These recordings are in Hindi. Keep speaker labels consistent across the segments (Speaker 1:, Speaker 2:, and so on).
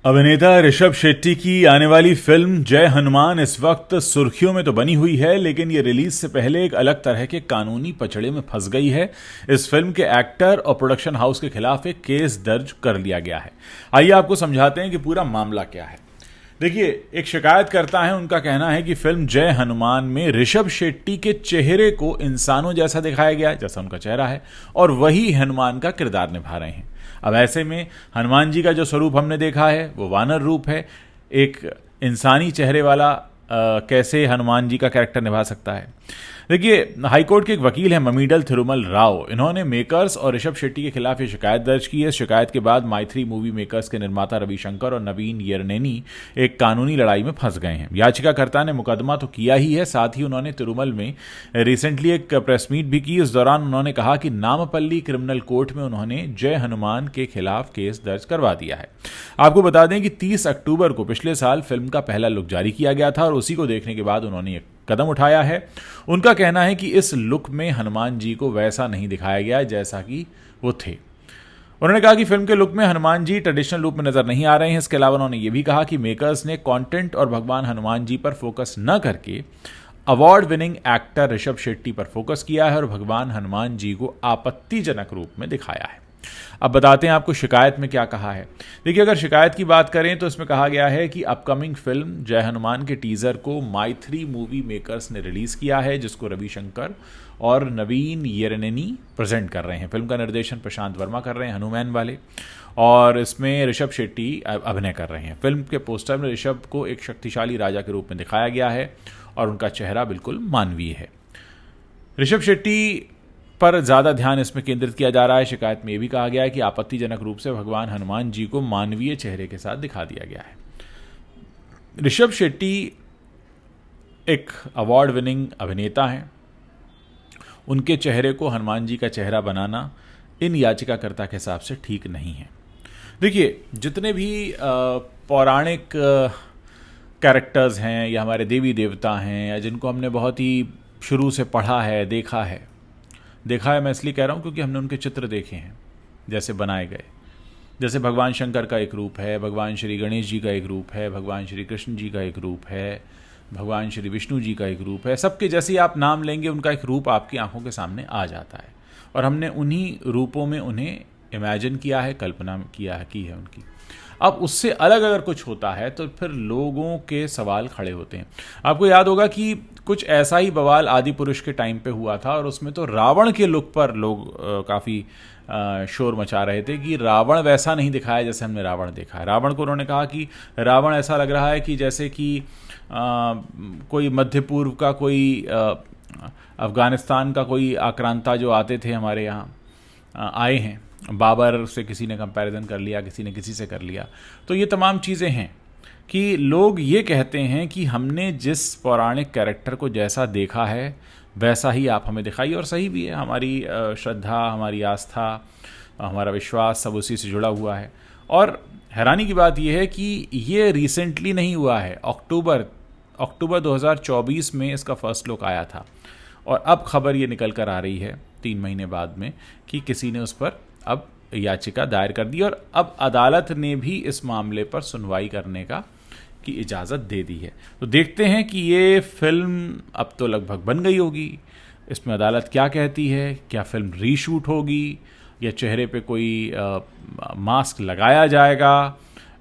Speaker 1: अभिनेता ऋषभ शेट्टी की आने वाली फिल्म जय हनुमान इस वक्त सुर्खियों में तो बनी हुई है, लेकिन ये रिलीज से पहले एक अलग तरह के कानूनी पचड़े में फंस गई है। इस फिल्म के एक्टर और प्रोडक्शन हाउस के खिलाफ एक केस दर्ज कर लिया गया है। आइए आपको समझाते हैं कि पूरा मामला क्या है। देखिए, एक शिकायतकर्ता है, उनका कहना है कि फिल्म जय हनुमान में ऋषभ शेट्टी के चेहरे को इंसानों जैसा दिखाया गया है, जैसा उनका चेहरा है, और वही हनुमान का किरदार निभा रहे हैं। अब ऐसे में हनुमान जी का जो स्वरूप हमने देखा है वो वानर रूप है। एक इंसानी चेहरे वाला कैसे हनुमान जी का कैरेक्टर निभा सकता है। देखिए, हाईकोर्ट के एक वकील हैं ममीडल थिरुमल राव, इन्होंने मेकर्स और ऋषभ शेट्टी के खिलाफ ये शिकायत दर्ज की है। शिकायत के बाद माइथ्री मूवी मेकर्स के निर्माता रविशंकर और नवीन येरनेनी एक कानूनी लड़ाई में फंस गए हैं। याचिकाकर्ता ने मुकदमा तो किया ही है, साथ ही उन्होंने तिरुमल में रिसेंटली एक प्रेस मीट भी की। इस दौरान उन्होंने कहा कि नामपल्ली क्रिमिनल कोर्ट में उन्होंने जय हनुमान के खिलाफ केस दर्ज करवा दिया है। आपको बता दें कि 30 अक्टूबर को पिछले साल फिल्म का पहला लुक जारी किया गया था और उसी को देखने के बाद उन्होंने कदम उठाया है। उनका कहना है कि इस लुक में हनुमान जी को वैसा नहीं दिखाया गया जैसा कि वो थे। उन्होंने कहा कि फिल्म के लुक में हनुमान जी ट्रेडिशनल रूप में नजर नहीं आ रहे हैं। इसके अलावा उन्होंने ये भी कहा कि मेकर्स ने कंटेंट और भगवान हनुमान जी पर फोकस न करके award winning actor Rishabh Shetty पर फोकस किया है और भगवान हनुमान जी को आपत्तिजनक रूप में दिखाया है। अब बताते हैं आपको शिकायत में क्या कहा है। देखिए, अगर शिकायत की बात करें तो इसमें कहा गया है कि अपकमिंग फिल्म जय हनुमान के टीजर को माइथ्री मूवी मेकर्स ने रिलीज किया है, जिसको रविशंकर और नवीन येरनेनी प्रेजेंट कर रहे हैं। फिल्म का निर्देशन प्रशांत वर्मा कर रहे हैं, हनुमान वाले, और इसमें ऋषभ शेट्टी अभिनय कर रहे हैं। फिल्म के पोस्टर में ऋषभ को एक शक्तिशाली राजा के रूप में दिखाया गया है और उनका चेहरा बिल्कुल मानवीय है। ऋषभ शेट्टी पर ज़्यादा ध्यान इसमें केंद्रित किया जा रहा है। शिकायत में यह भी कहा गया है कि आपत्तिजनक रूप से भगवान हनुमान जी को मानवीय चेहरे के साथ दिखा दिया गया है। ऋषभ शेट्टी एक अवार्ड विनिंग अभिनेता हैं। उनके चेहरे को हनुमान जी का चेहरा बनाना इन याचिकाकर्ता के हिसाब से ठीक नहीं है। देखिए, जितने भी पौराणिक कैरेक्टर्स हैं या हमारे देवी देवता हैं या जिनको हमने बहुत ही शुरू से पढ़ा है, देखा है, मैं इसलिए कह रहा हूँ क्योंकि हमने उनके चित्र देखे हैं जैसे बनाए गए। जैसे भगवान शंकर का एक रूप है, भगवान श्री गणेश जी का एक रूप है, भगवान श्री कृष्ण जी का एक रूप है, भगवान श्री विष्णु जी का एक रूप है। सबके जैसे ही आप नाम लेंगे उनका एक रूप आपकी आंखों के सामने आ जाता है और हमने उन्हीं रूपों में उन्हें इमेजिन किया है, कल्पना की है उनकी। अब उससे अलग अगर कुछ होता है तो फिर लोगों के सवाल खड़े होते हैं। आपको याद होगा कि कुछ ऐसा ही बवाल आदि पुरुष के टाइम पे हुआ था और उसमें तो रावण के लुक पर लोग काफ़ी शोर मचा रहे थे कि रावण वैसा नहीं दिखाया जैसे हमने रावण देखा है। रावण को उन्होंने कहा कि रावण ऐसा लग रहा है कि जैसे कि कोई मध्य पूर्व का, कोई अफगानिस्तान का कोई आक्रांता जो आते थे हमारे यहाँ आए हैं। बाबर से किसी ने कंपैरिजन कर लिया, किसी ने किसी से कर लिया। तो ये तमाम चीज़ें हैं कि लोग ये कहते हैं कि हमने जिस पौराणिक कैरेक्टर को जैसा देखा है वैसा ही आप हमें दिखाइए, और सही भी है। हमारी श्रद्धा, हमारी आस्था, हमारा विश्वास सब उसी से जुड़ा हुआ है। और हैरानी की बात यह है कि ये रिसेंटली नहीं हुआ है। अक्टूबर 2024 में इसका फर्स्ट लुक आया था और अब खबर ये निकल कर आ रही है 3 महीने बाद में कि किसी ने उस पर अब याचिका दायर कर दी और अब अदालत ने भी इस मामले पर सुनवाई करने की इजाज़त दे दी है। तो देखते हैं कि ये फिल्म अब तो लगभग बन गई होगी, इसमें अदालत क्या कहती है। क्या फिल्म रीशूट होगी या चेहरे पे कोई मास्क लगाया जाएगा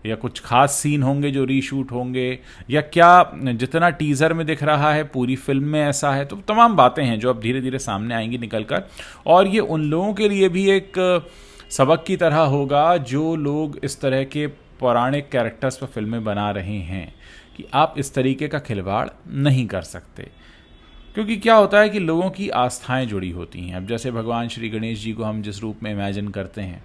Speaker 1: या कुछ खास सीन होंगे जो रीशूट होंगे, या क्या जितना टीज़र में दिख रहा है पूरी फिल्म में ऐसा है। तो तमाम बातें हैं जो अब धीरे धीरे सामने आएंगी निकल कर, और ये उन लोगों के लिए भी एक सबक की तरह होगा जो लोग इस तरह के पौराणिक कैरेक्टर्स पर फिल्में बना रहे हैं कि आप इस तरीके का खिलवाड़ नहीं कर सकते। क्योंकि क्या होता है कि लोगों की आस्थाएं जुड़ी होती हैं। अब जैसे भगवान श्री गणेश जी को हम जिस रूप में इमेजिन करते हैं,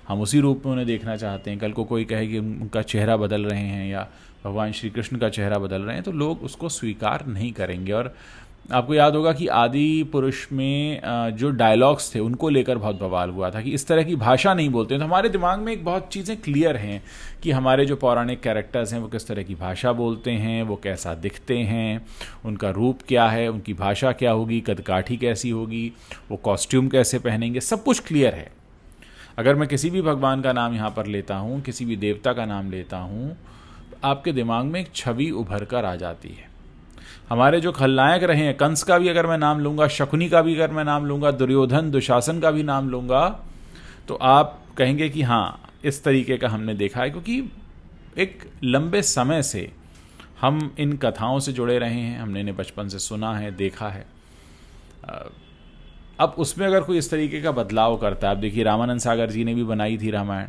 Speaker 1: हम उसी रूप में उन्हें देखना चाहते हैं। कल को कोई कहे कि उनका चेहरा बदल रहे हैं या भगवान श्री कृष्ण का चेहरा बदल रहे हैं, तो लोग उसको स्वीकार नहीं करेंगे। और आपको याद होगा कि आदि पुरुष में जो डायलॉग्स थे उनको लेकर बहुत बवाल हुआ था कि इस तरह की भाषा नहीं बोलते। तो हमारे दिमाग में एक बहुत चीज़ें क्लियर हैं कि हमारे जो पौराणिक कैरेक्टर्स हैं वो किस तरह की भाषा बोलते हैं, वो कैसा दिखते हैं, उनका रूप क्या है, उनकी भाषा क्या होगी, कदकाठी कैसी होगी, वो कॉस्ट्यूम कैसे पहनेंगे, सब कुछ क्लियर है। अगर मैं किसी भी भगवान का नाम यहाँ पर लेता हूँ, किसी भी देवता का नाम लेता हूँ, तो आपके दिमाग में एक छवि उभर कर आ जाती है। हमारे जो खलनायक रहे हैं, कंस का भी अगर मैं नाम लूँगा, शकुनी का भी अगर मैं नाम लूँगा, दुर्योधन दुशासन का भी नाम लूँगा, तो आप कहेंगे कि हाँ, इस तरीके का हमने देखा है, क्योंकि एक लंबे समय से हम इन कथाओं से जुड़े रहे हैं, हमने इन्हें बचपन से सुना है, देखा है। अब उसमें अगर कोई इस तरीके का बदलाव करता है, आप देखिए रामानंद सागर जी ने भी बनाई थी रामायण,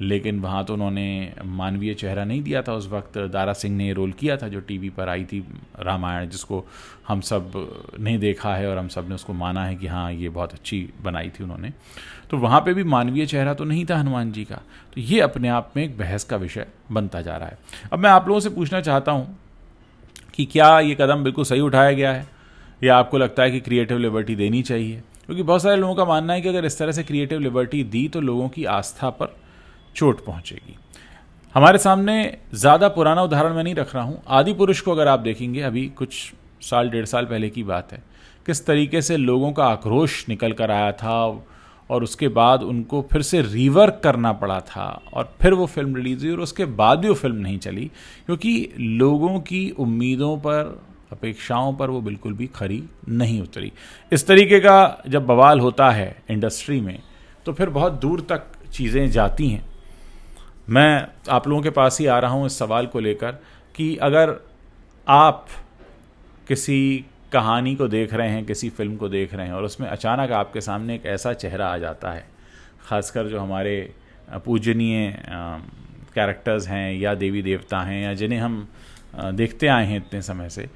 Speaker 1: लेकिन वहाँ तो उन्होंने मानवीय चेहरा नहीं दिया था। उस वक्त दारा सिंह ने ये रोल किया था जो टीवी पर आई थी रामायण, जिसको हम सब ने देखा है और हम सब ने उसको माना है कि हाँ ये बहुत अच्छी बनाई थी उन्होंने। तो वहाँ पे भी मानवीय चेहरा तो नहीं था हनुमान जी का। तो ये अपने आप में एक बहस का विषय बनता जा रहा है। अब मैं आप लोगों से पूछना चाहता हूँ कि क्या ये कदम बिल्कुल सही उठाया गया है, या आपको लगता है कि क्रिएटिव लिबर्टी देनी चाहिए? क्योंकि बहुत सारे लोगों का मानना है कि अगर इस तरह से क्रिएटिव लिबर्टी दी तो लोगों की आस्था पर चोट पहुंचेगी। हमारे सामने ज़्यादा पुराना उदाहरण मैं नहीं रख रहा हूं, आदि पुरुष को अगर आप देखेंगे, अभी कुछ साल 1.5 साल पहले की बात है, किस तरीके से लोगों का आक्रोश निकल कर आया था और उसके बाद उनको फिर से रीवर्क करना पड़ा था और फिर वो फिल्म रिलीज हुई और उसके बाद भी वो फिल्म नहीं चली, क्योंकि लोगों की उम्मीदों पर, अपेक्षाओं पर वो बिल्कुल भी खरी नहीं उतरी। इस तरीके का जब बवाल होता है इंडस्ट्री में तो फिर बहुत दूर तक चीज़ें जाती हैं। मैं आप लोगों के पास ही आ रहा हूँ इस सवाल को लेकर कि अगर आप किसी कहानी को देख रहे हैं, किसी फिल्म को देख रहे हैं और उसमें अचानक आपके सामने एक ऐसा चेहरा आ जाता है, ख़ासकर जो हमारे पूजनीय कैरेक्टर्स हैं या देवी देवता हैं या जिन्हें हम देखते आए हैं इतने समय से,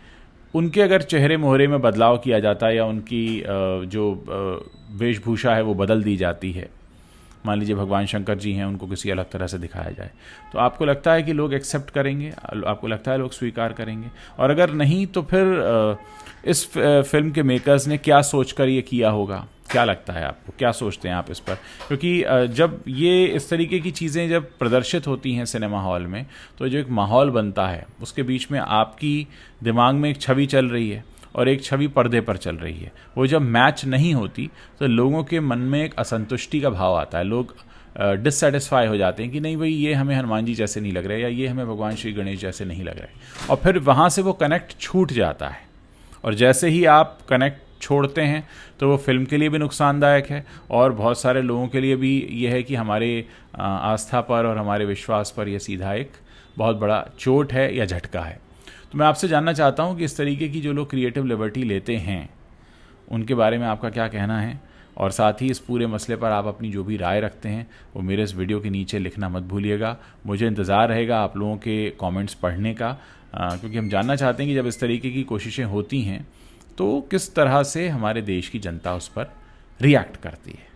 Speaker 1: उनके अगर चेहरे मोहरे में बदलाव किया जाता है या उनकी जो वेशभूषा है वो बदल दी जाती है, मान लीजिए भगवान शंकर जी हैं, उनको किसी अलग तरह से दिखाया जाए, तो आपको लगता है कि लोग एक्सेप्ट करेंगे? आपको लगता है लोग स्वीकार करेंगे? और अगर नहीं तो फिर इस फिल्म के मेकर्स ने क्या सोचकर ये किया होगा? क्या लगता है आपको, क्या सोचते हैं आप इस पर? क्योंकि जब ये इस तरीके की चीज़ें जब प्रदर्शित होती हैं सिनेमा हॉल में, तो जो एक माहौल बनता है उसके बीच में आपकी दिमाग में एक छवि चल रही है और एक छवि पर्दे पर चल रही है, वो जब मैच नहीं होती तो लोगों के मन में एक असंतुष्टि का भाव आता है। लोग डिससेटिस्फाई हो जाते हैं कि नहीं भाई, ये हमें हनुमान जी जैसे नहीं लग रहे या ये हमें भगवान श्री गणेश जैसे नहीं लग रहे, और फिर वहाँ से वो कनेक्ट छूट जाता है। और जैसे ही आप कनेक्ट छोड़ते हैं तो वो फिल्म के लिए भी नुकसानदायक है और बहुत सारे लोगों के लिए भी ये है कि हमारे आस्था पर और हमारे विश्वास पर यह सीधा एक बहुत बड़ा चोट है या झटका है। तो मैं आपसे जानना चाहता हूं कि इस तरीके की जो लोग क्रिएटिव लिबर्टी लेते हैं उनके बारे में आपका क्या कहना है, और साथ ही इस पूरे मसले पर आप अपनी जो भी राय रखते हैं वो मेरे इस वीडियो के नीचे लिखना मत भूलिएगा। मुझे इंतज़ार रहेगा आप लोगों के कमेंट्स पढ़ने का, क्योंकि हम जानना चाहते हैं कि जब इस तरीके की कोशिशें होती हैं तो किस तरह से हमारे देश की जनता उस पर रिएक्ट करती है।